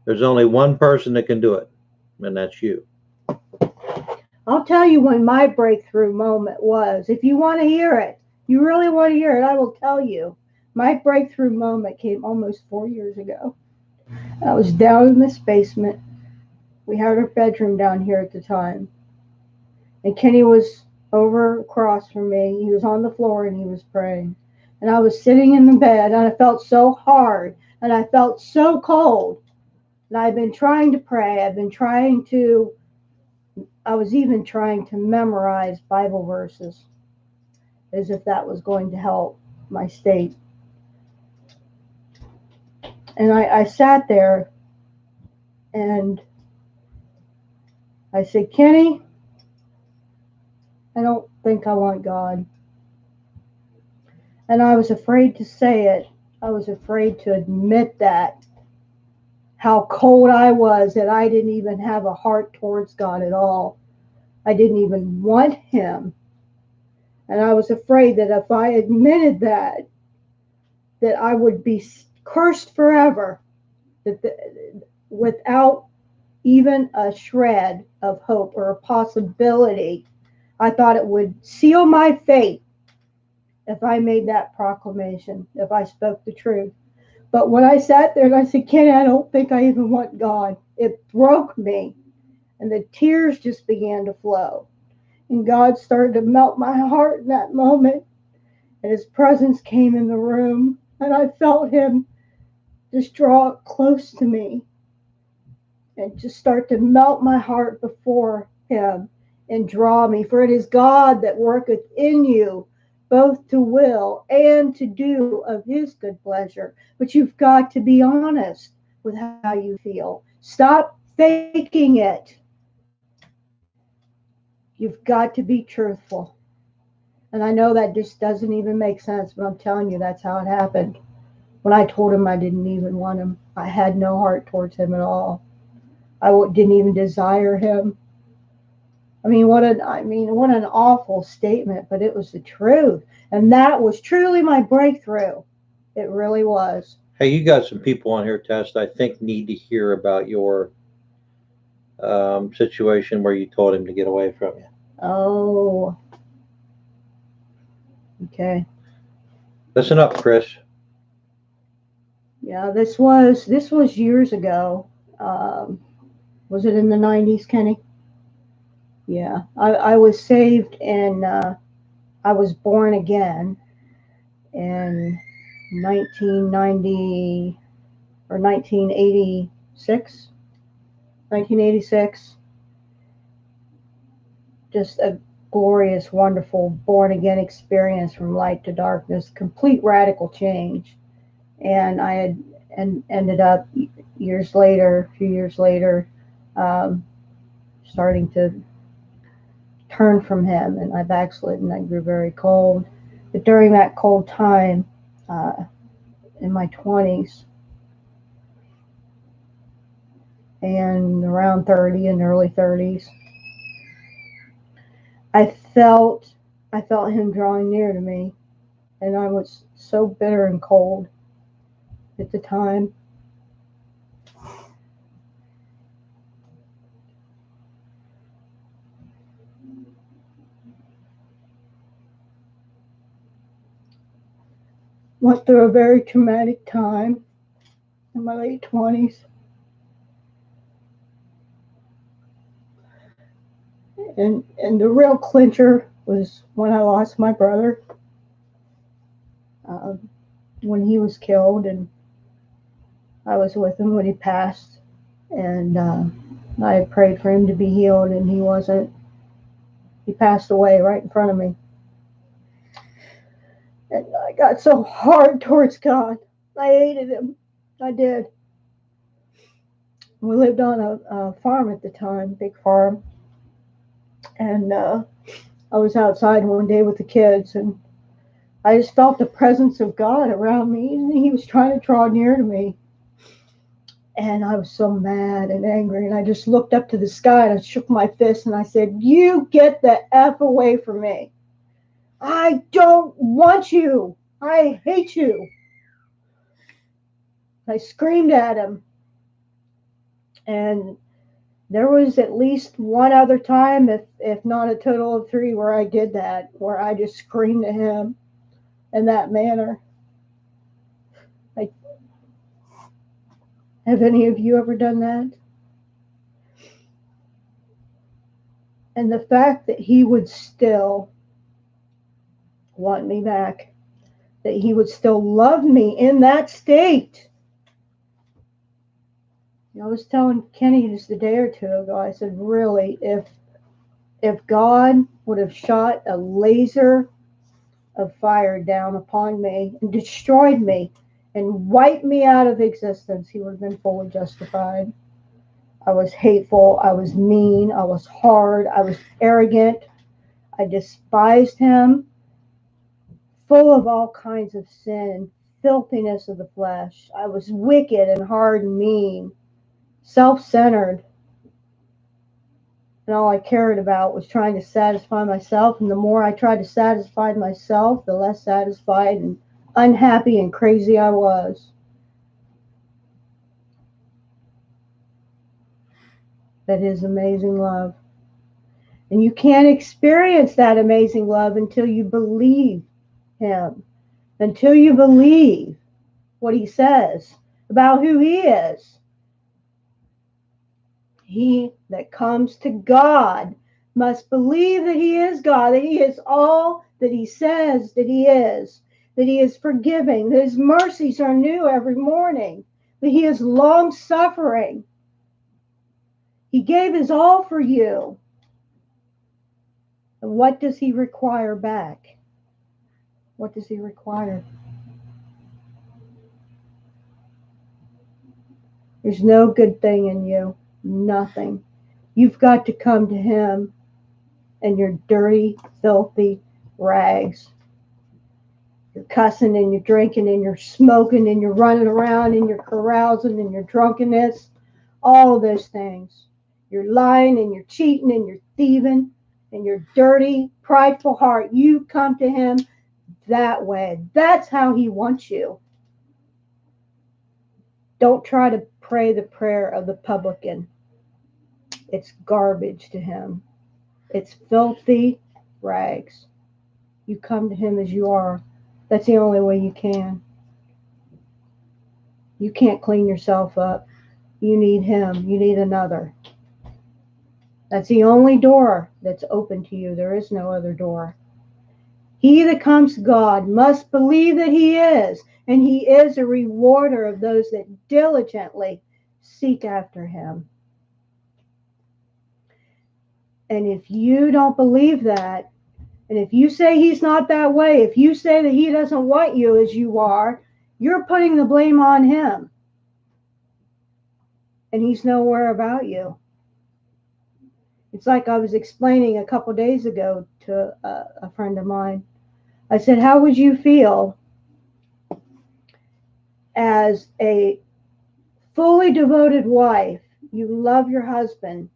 There's only one person that can do it, and that's you. I'll tell you when my breakthrough moment was. If you want to hear it, you really want to hear it, I will tell you. My breakthrough moment came almost 4 years ago. I was down in this basement. We had our bedroom down here at the time. And Kenny was over across from me. He was on the floor and he was praying. And I was sitting in the bed and I felt so hard and I felt so cold. And I've been trying to pray. I was even trying to memorize Bible verses as if that was going to help my state. And I sat there and I said, Kenny, I don't think I want God. And I was afraid to say it. I was afraid to admit that, how cold I was, that I didn't even have a heart towards God at all. I didn't even want Him. And I was afraid that if I admitted that I would be cursed forever, without even a shred of hope or a possibility. I thought it would seal my fate if I made that proclamation, if I spoke the truth. But when I sat there and I said, Kenny, I don't think I even want God, it broke me. And the tears just began to flow. And God started to melt my heart in that moment. And His presence came in the room. And I felt Him just draw close to me and just start to melt my heart before Him and draw me. For it is God that worketh in you both to will and to do of His good pleasure. But you've got to be honest with how you feel. Stop faking it. You've got to be truthful. And I know that just doesn't even make sense, but I'm telling you, that's how it happened. When I told Him I didn't even want Him, I had no heart towards Him at all. I didn't even desire Him. What an awful statement, but it was the truth. And that was truly my breakthrough. It really was. Hey, you got some people on here, Tess, I think need to hear about your situation where you told him to get away from you. Oh, okay. Listen up, Chris. Yeah, this was years ago. Um, was it in the 90s, Kenny? Yeah, I was saved and I was born again in 1990 or 1986. 1986. Just a glorious, wonderful born again experience from light to darkness, complete radical change. And I had ended up years later, a few years later, um, starting to turn from Him, and I backslid and I grew very cold. But during that cold time, uh, in my 20s and around 30 and early 30s, I felt I felt Him drawing near to me, and I was so bitter and cold at the time. Went through a very traumatic time in my late 20s, and the real clincher was when I lost my brother, uh, when he was killed, and I was with him when he passed, and I had prayed for him to be healed, and he wasn't. He passed away right in front of me, and I got so hard towards God. I hated Him. I did. We lived on a farm at the time, big farm, and I was outside one day with the kids, and I just felt the presence of God around me, and He was trying to draw near to me. And I was so mad and angry, and I just looked up to the sky and I shook my fist and I said, "You get the F away from me. I don't want you. I hate you." I screamed at Him. And there was at least one other time, if not a total of three, where I did that, where I just screamed at him in that manner. Like, have any of you ever done that? And the fact that he would still want me back, that he would still love me in that state. I was telling Kenny just a day or two ago, I said, really, if God would have shot a laser of fire down upon me and destroyed me and wiped me out of existence, he would have been fully justified. I was hateful, I was mean, I was hard, I was arrogant, I despised him, full of all kinds of sin and filthiness of the flesh. I was wicked and hard and mean, self-centered. And all I cared about was trying to satisfy myself. And the more I tried to satisfy myself, the less satisfied and unhappy and crazy I was. That is amazing love. And you can't experience that amazing love until you believe him, until you believe what he says about who he is. He that comes to God must believe that he is God, that he is all that he says that he is forgiving, that his mercies are new every morning, that he is long suffering. He gave his all for you. And what does he require back? What does he require? There's no good thing in you. Nothing. You've got to come to him in your dirty, filthy rags. You're cussing and you're drinking and you're smoking and you're running around and you're carousing and you're drunkenness. All of those things. You're lying and you're cheating and you're thieving and your dirty, prideful heart. You come to him that way. That's how he wants you. Don't try to pray the prayer of the publican. It's garbage to him. It's filthy rags. You come to him as you are. That's the only way you can. You can't clean yourself up. You need him. You need another. That's the only door that's open to you. There is no other door. He that comes to God must believe that he is, and he is a rewarder of those that diligently seek after him. And if you don't believe that, and if you say he's not that way, if you say that he doesn't want you as you are, you're putting the blame on him. And he's nowhere about you. It's like I was explaining a couple days ago to a friend of mine. I said, how would you feel as a fully devoted wife? You love your husband.